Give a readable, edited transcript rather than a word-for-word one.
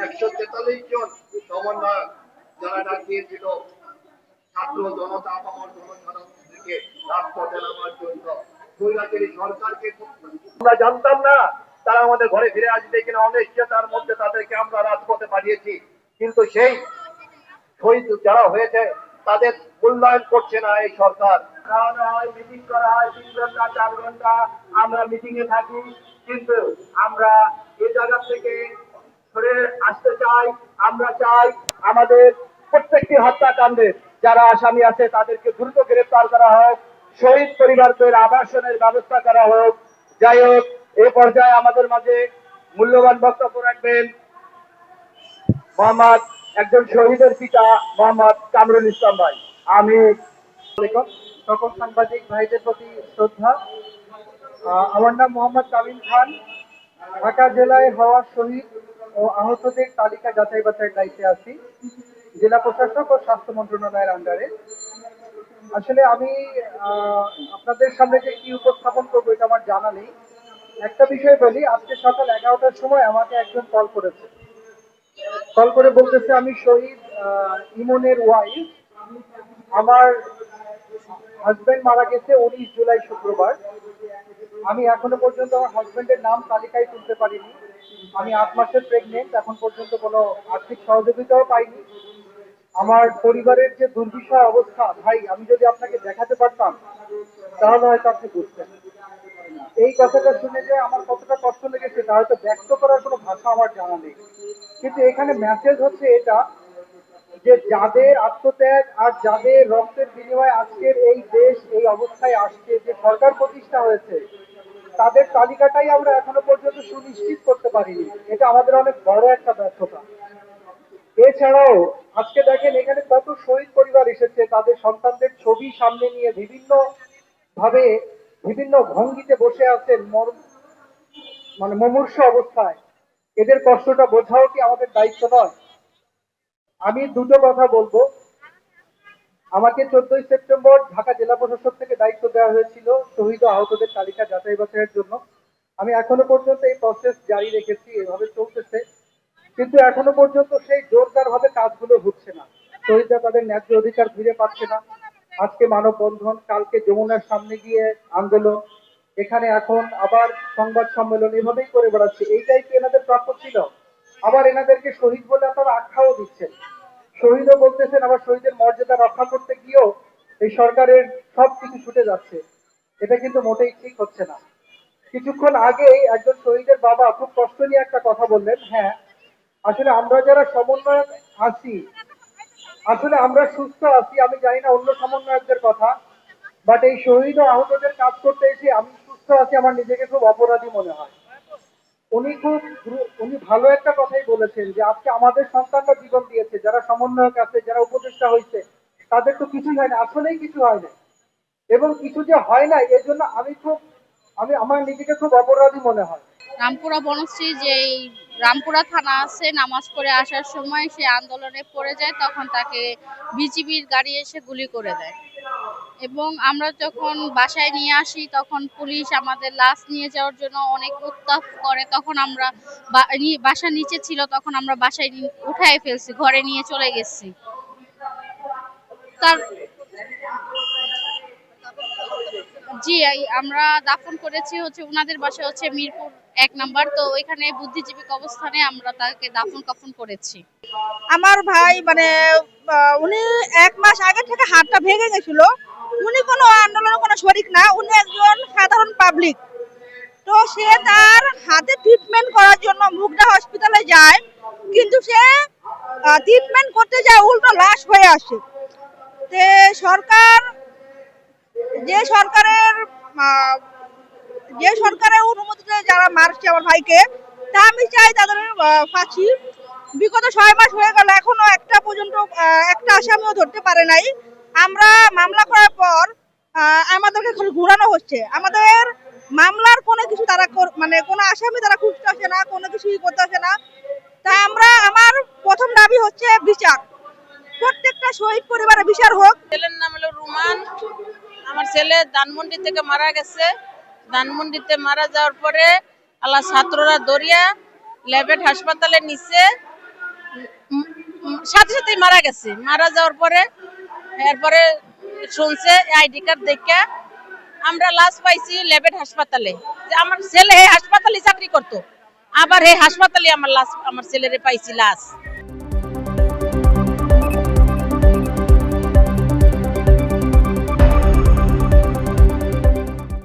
143 জন সমন্বয়ক যারা ডাক দিয়েছিল ছাত্র জনতা আপামর জনসাধারণকে রাজপথে নামার জন্য স্বৈরাচারী সরকারকে। আমরা জানতাম না তারা আমাদের ঘরে ফিরে আসবে কিনা, অনিশ্চয়তার মধ্যে তাদেরকে আমরা রাজপথে পাঠিয়েছি, কিন্তু সেই শহীদ যারা হয়েছে তাদের মূল্যায়ন করছে না এই সরকার। খাওয়ানো হয়, মিটিং করা হয়, 3 ঘন্টা 4 ঘন্টা আমরা মিটিং এ থাকি, কিন্তু আমরা এই জায়গা থেকে সরে আসতে চাই। আমরা চাই আমাদের প্রত্যেকটি হত্যাকাণ্ডের যারা আসামি আছে তাদেরকে দ্রুত গ্রেফতার করা হোক, শহীদ পরিবারদের আবাসনের ব্যবস্থা করা হোক। যাই হোক, এই পর্যায়ে আমাদের মাঝে মূল্যবান বক্তব্য রাখবেন মোহাম্মদ একজন শহীদের পিতা মোহাম্মদ কামরুল ইসলাম ভাই। আমি সকল সাংবাদিক ভাইদের প্রতি শ্রদ্ধা। আমার নাম মোহাম্মদ কামিল খান। ঢাকা জেলায় হওয়া শহীদ ও আহতদের তালিকা যাচাই বাছাইয়ের দায়িত্বে আছি জেলা প্রশাসক ও স্বাস্থ্য মন্ত্রণালয়ের আন্ডারে। আসলে আমি আপনাদের সামনে যে কি উপস্থাপন করবো এটা আমার জানা নেই। একটা বিষয় বলি, আজকে সকাল 11টার সময় আমাকে একজন কল করেছে। কল করে বলতেছে, আমি শহীদ ইমনের ওয়াইফ, আমার হাজবেন্ড মারা গেছে 19 জুলাই শুক্রবার। আমি এখনো পর্যন্ত আমার হাজবেন্ডের নাম তালিকায় তুলতে পারিনি। আমি 8 মাসের প্রেগনেন্ট, এখন পর্যন্ত কোনো আর্থিক সহযোগিতাও পাইনি। আমার পরিবারের যে দুর্বিষহ অবস্থা, ভাই আমি যদি আপনাকে দেখাতে পারতাম তাহলে হয়তো আপনি বুঝতেন। এই কথাটা শুনে যে আমার কতটা কষ্ট লেগেছে তা হয়তো ব্যক্ত করার কোনো ভাষা আমার জানা নেই। কিন্তু এখানে মেসেজ হচ্ছে এটা, যে যাদের আত্মত্যাগ আর যাদের রক্তের বিনিময়ে আজকের এই দেশ এই অবস্থায় আসছে, যে সরকার প্রতিষ্ঠা হয়েছে, তাদের তালিকাটাই আমরা এখনো পর্যন্ত সুনিশ্চিত করতে পারিনি। এটা আমাদের অনেক বড় একটা ব্যর্থতা। এছাড়াও আজকে দেখেন এখানে কত শহীদ পরিবার এসেছে, তাদের সন্তানদের ছবি সামনে নিয়ে বিভিন্ন ভাবে বিভিন্ন ভঙ্গিতে বসে আছেন মানে মুমূর্ষু অবস্থায়। এদের কষ্টটা বোঝাও কি আমাদের দায়িত্ব নয়? আমি দুটো কথা বলবো। আমাকে 14ই সেপ্টেম্বর ঢাকা জেলা প্রশাসক থেকে দায়িত্ব দেওয়া হয়েছিল শহীদ ও আহতদের তালিকা যাচাই বাছাইয়ের জন্য। আমি এখনো পর্যন্ত এই প্রসেস জারি রেখেছি, এভাবে চলতেছে, কিন্তু এখনো পর্যন্ত সেই জোরদার ভাবে কাজগুলো হচ্ছে না। শহীদরা তাদের ন্যায্য অধিকার ফিরে পাচ্ছে না। আজকে মানববন্ধন, কালকে যমুনার সামনে গিয়ে আন্দোলন, এখানে এখন আবার সংবাদ সম্মেলন, এভাবেই করে বেড়াচ্ছে। এইটাই কি এনাদের প্রাপ্য ছিল? আবার এনাদেরকে শহীদ বলে আপনারা আখ্যাও দিচ্ছেন, শহীদও বলতেছেন, আবার শহীদের মর্যাদা রক্ষা করতে গিয়েও এই সরকারের সবকিছু ছুটে যাচ্ছে। এটা কিন্তু মোটেই ঠিক হচ্ছে না। কিছুক্ষণ আগেই একজন শহীদের বাবা খুব কষ্ট নিয়ে একটা কথা বললেন। হ্যাঁ, আসলে আমরা যারা সমন্বয়ক আছি, আসলে আমরা সুস্থ আছি। আমি জানি না অন্য সমন্বয়কদের কথা, বাট এই শহীদ ও আহতদের কাজ করতে এসে আমি সুস্থ আছি, আমার নিজেকে খুব অপরাধী মনে হয়। উনি ভালো একটা কথাই বলেছেন, যে আজকে আমাদের সন্তানরা জীবন দিয়েছে, যারা সমন্বয়ক আছে, যারা উপদেষ্টা হয়েছে, তাদের তো কিছুই হয় না, আসলেই কিছু হয় না। এবং কিছু যে হয় না, এর জন্য আমি আমার নিজেকে খুব অপরাধী মনে হয়। রামপুরা বনশ্রী যে রামপুরা থানা আছে, নামাজ পড়ে আসার সময় সে আন্দোলনে পড়ে যায়, তখন তাকে বিজিবির গাড়ি এসে গুলি করে দেয়। এবং আমরা যখন বাসায় নিয়ে আসি তখন পুলিশ আমাদের লাশ নিয়ে যাওয়ার জন্য অনেক উত্তাপ করে। তখন আমরা বাসার নিচে ছিল, তখন আমরা বাসায় উঠায় ফেলছি, ঘরে নিয়ে চলে গেছি। তার জি, আমরা দাফন করেছি হচ্ছে ওনাদের বাসা হচ্ছে মিরপুর 1 নাম্বার। তো ওইখানে বুদ্ধিজীবী কবরস্থানে আমরা তাকে দাফন কাফন করেছি। আমার ভাই মানে উনি 1 মাস আগে থেকে হাতটা ভেঙে গেছিল। উনি কোনো আন্দোলনে কোনো শরিক না, উনি একজন সাধারণ পাবলিক। তো সে তার হাতে ট্রিটমেন্ট করার জন্য মুগদা হসপিটালে যায়, কিন্তু সে ট্রিটমেন্ট করতে যায় উল্টো লাশ হয়ে আসে। যে সরকার যে সরকারের যে সরকারের অনুমতিতে যারা মারছে আমার ভাইকে, তা আমি চাই তাদের ফাঁসি। বিগত 6 মাস হয়ে গেল, এখনো একটা পর্যন্ত একটা আসামিও ধরতে পারে নাই। আমরা মামলা করার পর আমাদেরকে খালি ঘুরানো হচ্ছে। আমাদের মামলার কোনো কিছু তারা মানে কোনো আসামি তারা খুঁজতে আসে না, কোনো কিছুই করতে আসে না। তাই আমার প্রথম দাবি হচ্ছে বিচার, প্রত্যেকটা শহীদ পরিবারের বিচার হোক। ছেলের নাম হলো রুমান। আমার ছেলে ধানমন্ডি থেকে মারা গেছে। ধানমন্ডিতে মারা যাওয়ার পরে আল্লাহ ছাত্ররা দরিয়া লেবেট হাসপাতালে নিচ্ছে। সাথে সাথে মারা গেছে। মারা যাওয়ার পরে এরপরে শুনছে আইডি কার্ড দেখে আমরা লাশ পাইছি লেবেট হাসপাতালে। যে আমার ছেলে হাসপাতালে চাকরি করতো, আবার এই হাসপাতালে আমার লাশ, আমার ছেলেরে পাইছি লাশ।